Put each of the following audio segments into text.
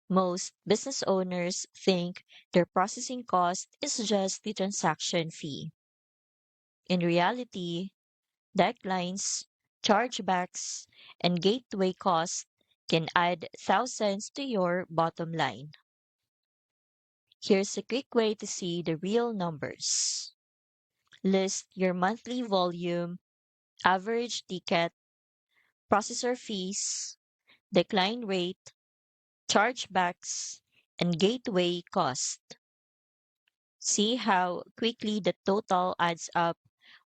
Most business owners think their processing cost is just the transaction fee. In reality, declines, chargebacks, and gateway costs can add thousands to your bottom line. Here's a quick way to see the real numbers. List your monthly volume, average ticket, processor fees, decline rate, chargebacks, and gateway cost. See how quickly the total adds up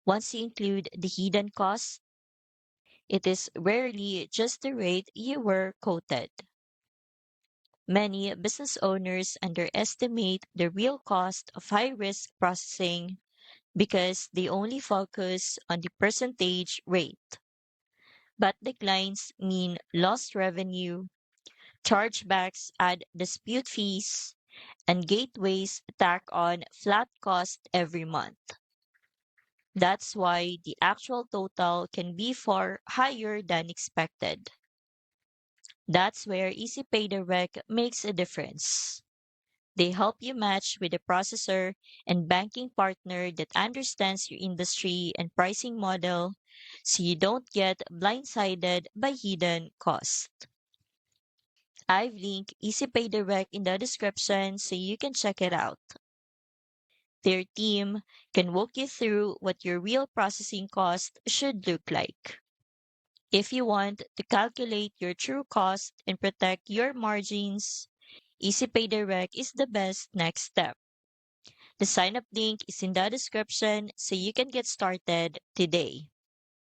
once you include the hidden costs. It is rarely just the rate you were quoted. Many business owners underestimate the real cost of high risk processing because they only focus on the percentage rate. But declines mean lost revenue, chargebacks add dispute fees, and gateways tack on flat cost every month. That's why the actual total can be far higher than expected. That's where EasyPay Direct makes a difference. They help you match with a processor and banking partner that understands your industry and pricing model so you don't get blindsided by hidden costs. I've linked EasyPay Direct in the description so you can check it out. Their team can walk you through what your real processing cost should look like. If you want to calculate your true cost and protect your margins, EasyPay Direct is the best next step. The sign up link is in the description so you can get started today.